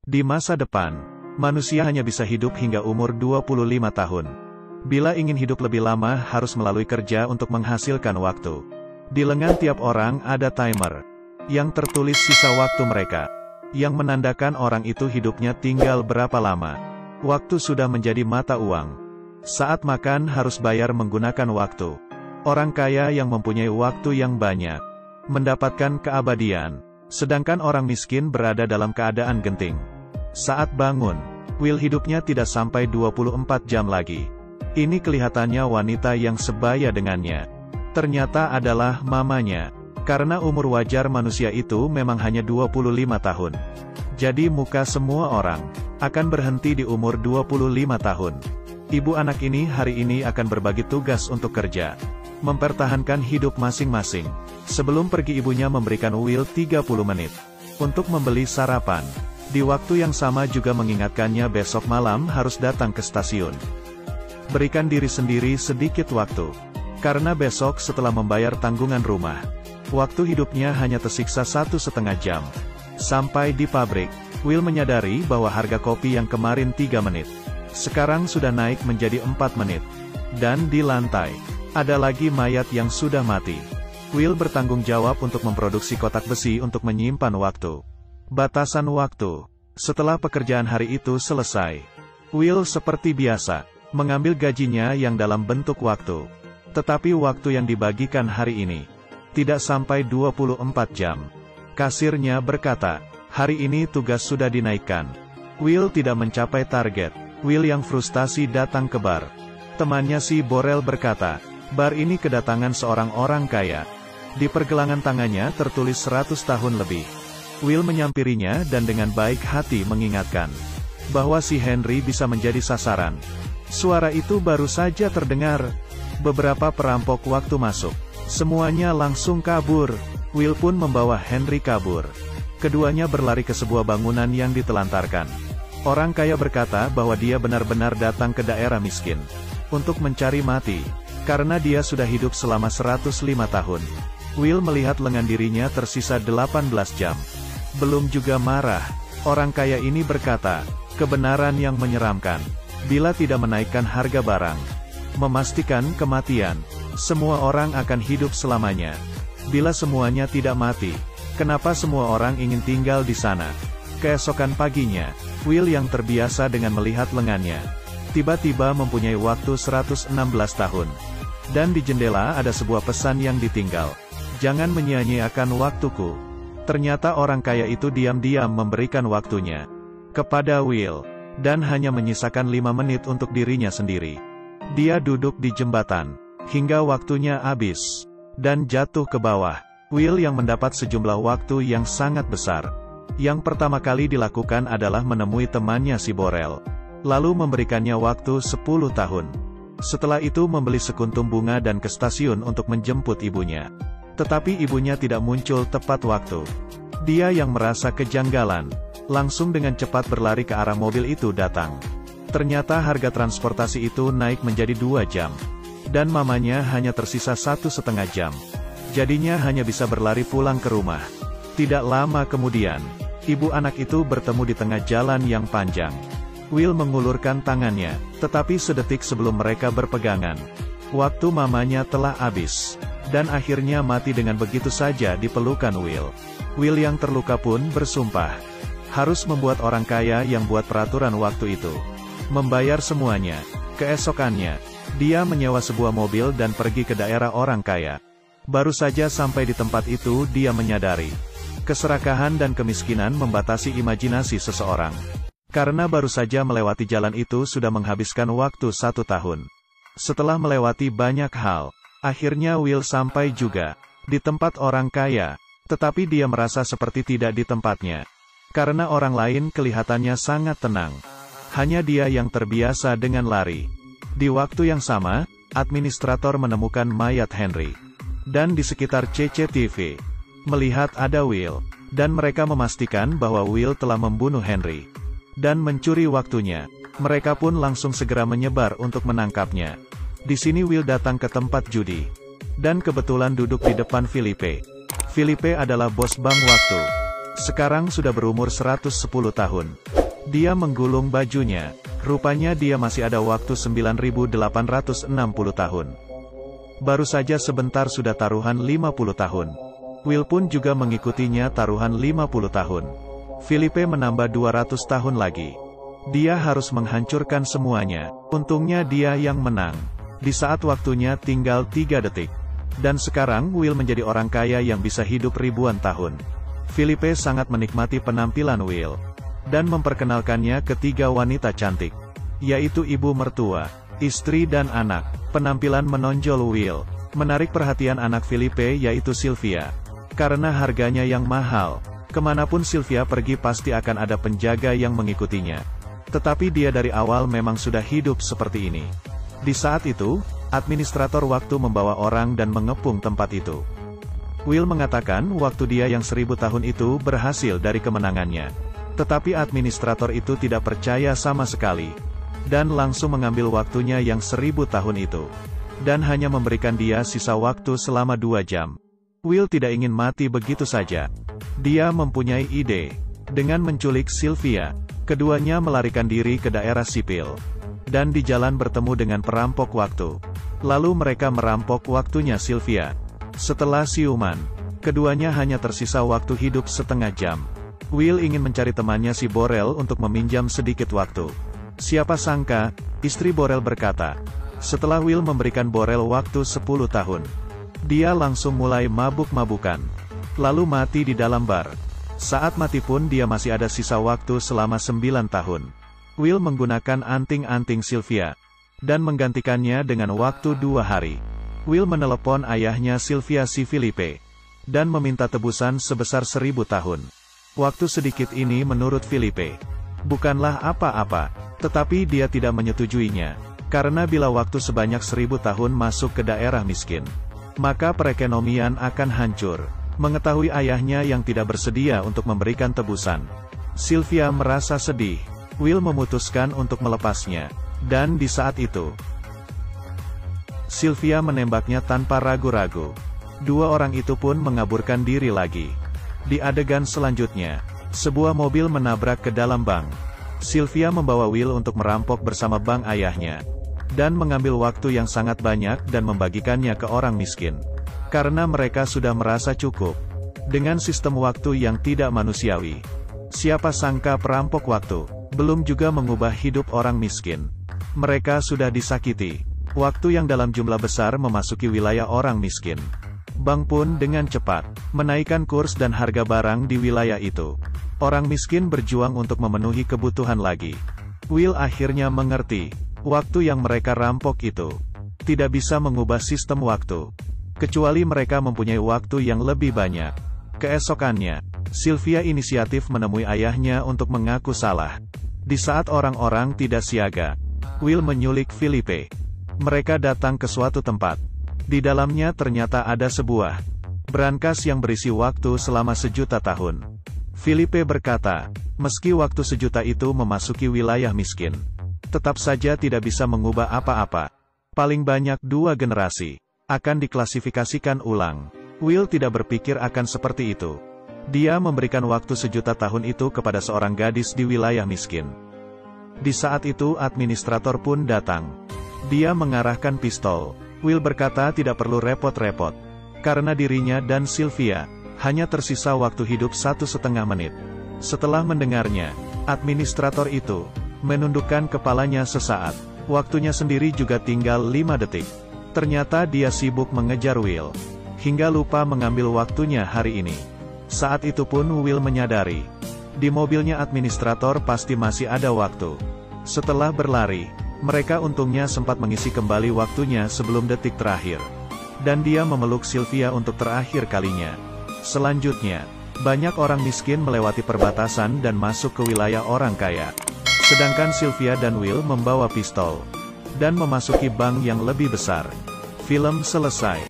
Di masa depan, manusia hanya bisa hidup hingga umur 25 tahun. Bila ingin hidup lebih lama harus melalui kerja untuk menghasilkan waktu. Di lengan tiap orang ada timer, yang tertulis sisa waktu mereka, yang menandakan orang itu hidupnya tinggal berapa lama. Waktu sudah menjadi mata uang. Saat makan harus bayar menggunakan waktu. Orang kaya yang mempunyai waktu yang banyak, mendapatkan keabadian, sedangkan orang miskin berada dalam keadaan genting. Saat bangun, Will hidupnya tidak sampai 24 jam lagi. Ini kelihatannya wanita yang sebaya dengannya. Ternyata adalah mamanya. Karena umur wajar manusia itu memang hanya 25 tahun. Jadi muka semua orang akan berhenti di umur 25 tahun. Ibu anak ini hari ini akan berbagi tugas untuk kerja, mempertahankan hidup masing-masing. Sebelum pergi ibunya memberikan Will 30 menit untuk membeli sarapan. Di waktu yang sama juga mengingatkannya besok malam harus datang ke stasiun. Berikan diri sendiri sedikit waktu. Karena besok setelah membayar tanggungan rumah, waktu hidupnya hanya tersiksa 1,5 jam. Sampai di pabrik, Will menyadari bahwa harga kopi yang kemarin 3 menit, sekarang sudah naik menjadi 4 menit. Dan di lantai, ada lagi mayat yang sudah mati. Will bertanggung jawab untuk memproduksi kotak besi untuk menyimpan waktu. Batasan waktu. Setelah pekerjaan hari itu selesai, Will seperti biasa, mengambil gajinya yang dalam bentuk waktu. Tetapi waktu yang dibagikan hari ini, tidak sampai 24 jam. Kasirnya berkata, hari ini tugas sudah dinaikkan. Will tidak mencapai target. Will yang frustasi datang ke bar. Temannya si Borel berkata, bar ini kedatangan seorang orang kaya. Di pergelangan tangannya tertulis 100 tahun lebih. Will menyampirinya dan dengan baik hati mengingatkan bahwa si Henry bisa menjadi sasaran. Suara itu baru saja terdengar. Beberapa perampok waktu masuk. Semuanya langsung kabur. Will pun membawa Henry kabur. Keduanya berlari ke sebuah bangunan yang ditelantarkan. Orang kaya berkata bahwa dia benar-benar datang ke daerah miskin untuk mencari mati, karena dia sudah hidup selama 105 tahun. Will melihat lengan dirinya tersisa 18 jam. Belum juga marah, orang kaya ini berkata, kebenaran yang menyeramkan. Bila tidak menaikkan harga barang, memastikan kematian, semua orang akan hidup selamanya. Bila semuanya tidak mati, kenapa semua orang ingin tinggal di sana? Keesokan paginya, Will yang terbiasa dengan melihat lengannya, tiba-tiba mempunyai waktu 116 tahun. Dan di jendela ada sebuah pesan yang ditinggal. Jangan menyia-nyiakan waktuku. Ternyata orang kaya itu diam-diam memberikan waktunya kepada Will, dan hanya menyisakan 5 menit untuk dirinya sendiri. Dia duduk di jembatan, hingga waktunya habis, dan jatuh ke bawah. Will yang mendapat sejumlah waktu yang sangat besar. Yang pertama kali dilakukan adalah menemui temannya si Borel, lalu memberikannya waktu 10 tahun. Setelah itu membeli sekuntum bunga dan ke stasiun untuk menjemput ibunya. Tetapi ibunya tidak muncul tepat waktu. Dia yang merasa kejanggalan, langsung dengan cepat berlari ke arah mobil itu datang. Ternyata harga transportasi itu naik menjadi 2 jam. Dan mamanya hanya tersisa 1,5 jam. Jadinya hanya bisa berlari pulang ke rumah. Tidak lama kemudian, ibu anak itu bertemu di tengah jalan yang panjang. Will mengulurkan tangannya, tetapi sedetik sebelum mereka berpegangan, waktu mamanya telah habis. Dan akhirnya mati dengan begitu saja di pelukan Will. Will yang terluka pun bersumpah, harus membuat orang kaya yang buat peraturan waktu itu membayar semuanya. Keesokannya, dia menyewa sebuah mobil dan pergi ke daerah orang kaya. Baru saja sampai di tempat itu dia menyadari, keserakahan dan kemiskinan membatasi imajinasi seseorang. Karena baru saja melewati jalan itu sudah menghabiskan waktu 1 tahun. Setelah melewati banyak hal, akhirnya Will sampai juga di tempat orang kaya, tetapi dia merasa seperti tidak di tempatnya. Karena orang lain kelihatannya sangat tenang. Hanya dia yang terbiasa dengan lari. Di waktu yang sama, administrator menemukan mayat Henry. Dan di sekitar CCTV, melihat ada Will, dan mereka memastikan bahwa Will telah membunuh Henry dan mencuri waktunya. Mereka pun langsung segera menyebar untuk menangkapnya. Di sini Will datang ke tempat judi, dan kebetulan duduk di depan Philippe. Philippe adalah bos bank waktu. Sekarang sudah berumur 110 tahun. Dia menggulung bajunya. Rupanya dia masih ada waktu 9.860 tahun. Baru saja sebentar sudah taruhan 50 tahun. Will pun juga mengikutinya taruhan 50 tahun. Felipe menambah 200 tahun lagi. Dia harus menghancurkan semuanya. Untungnya dia yang menang. Di saat waktunya tinggal 3 detik. Dan sekarang Will menjadi orang kaya yang bisa hidup ribuan tahun. Felipe sangat menikmati penampilan Will. Dan memperkenalkannya ke 3 wanita cantik. Yaitu ibu mertua, istri dan anak. Penampilan menonjol Will menarik perhatian anak Felipe yaitu Sylvia. Karena harganya yang mahal, kemanapun Sylvia pergi pasti akan ada penjaga yang mengikutinya. Tetapi dia dari awal memang sudah hidup seperti ini. Di saat itu, administrator waktu membawa orang dan mengepung tempat itu. Will mengatakan waktu dia yang 1000 tahun itu berhasil dari kemenangannya. Tetapi administrator itu tidak percaya sama sekali. Dan langsung mengambil waktunya yang 1000 tahun itu. Dan hanya memberikan dia sisa waktu selama 2 jam. Will tidak ingin mati begitu saja. Dia mempunyai ide. Dengan menculik Sylvia, keduanya melarikan diri ke daerah sipil. Dan di jalan bertemu dengan perampok waktu. Lalu mereka merampok waktunya Sylvia. Setelah siuman, keduanya hanya tersisa waktu hidup setengah jam. Will ingin mencari temannya si Borel untuk meminjam sedikit waktu. Siapa sangka, istri Borel berkata. Setelah Will memberikan Borel waktu 10 tahun. Dia langsung mulai mabuk-mabukan. Lalu mati di dalam bar. Saat mati pun dia masih ada sisa waktu selama 9 tahun. Will menggunakan anting-anting Sylvia. Dan menggantikannya dengan waktu 2 hari. Will menelepon ayahnya Sylvia si Felipe. Dan meminta tebusan sebesar 1000 tahun. Waktu sedikit ini menurut Felipe. Bukanlah apa-apa. Tetapi dia tidak menyetujuinya. Karena bila waktu sebanyak 1000 tahun masuk ke daerah miskin, maka perekonomian akan hancur. Mengetahui ayahnya yang tidak bersedia untuk memberikan tebusan, Sylvia merasa sedih. Will memutuskan untuk melepasnya. Dan di saat itu, Sylvia menembaknya tanpa ragu-ragu. 2 orang itu pun mengaburkan diri lagi. Di adegan selanjutnya, sebuah mobil menabrak ke dalam bank. Sylvia membawa Will untuk merampok bersama bank ayahnya. Dan mengambil waktu yang sangat banyak dan membagikannya ke orang miskin. Karena mereka sudah merasa cukup. Dengan sistem waktu yang tidak manusiawi. Siapa sangka perampok waktu, belum juga mengubah hidup orang miskin. Mereka sudah disakiti. Waktu yang dalam jumlah besar memasuki wilayah orang miskin. Bank pun dengan cepat, menaikkan kurs dan harga barang di wilayah itu. Orang miskin berjuang untuk memenuhi kebutuhan lagi. Will akhirnya mengerti. Waktu yang mereka rampok itu tidak bisa mengubah sistem waktu. Kecuali mereka mempunyai waktu yang lebih banyak. Keesokannya, Sylvia inisiatif menemui ayahnya untuk mengaku salah. Di saat orang-orang tidak siaga, Will menyulik Felipe. Mereka datang ke suatu tempat. Di dalamnya ternyata ada sebuah brankas yang berisi waktu selama 1.000.000 tahun. Felipe berkata, meski waktu 1.000.000 itu memasuki wilayah miskin, tetap saja tidak bisa mengubah apa-apa. Paling banyak 2 generasi akan diklasifikasikan ulang. Will tidak berpikir akan seperti itu. Dia memberikan waktu 1.000.000 tahun itu kepada seorang gadis di wilayah miskin. Di saat itu administrator pun datang. Dia mengarahkan pistol. Will berkata tidak perlu repot-repot. Karena dirinya dan Sylvia hanya tersisa waktu hidup 1,5 menit. Setelah mendengarnya, administrator itu menundukkan kepalanya sesaat. Waktunya sendiri juga tinggal 5 detik. Ternyata dia sibuk mengejar Will. Hingga lupa mengambil waktunya hari ini. Saat itu pun Will menyadari. Di mobilnya administrator pasti masih ada waktu. Setelah berlari, mereka untungnya sempat mengisi kembali waktunya sebelum detik terakhir. Dan dia memeluk Sylvia untuk terakhir kalinya. Selanjutnya, banyak orang miskin melewati perbatasan dan masuk ke wilayah orang kaya. Sedangkan Sylvia dan Will membawa pistol. Dan memasuki bank yang lebih besar. Film selesai.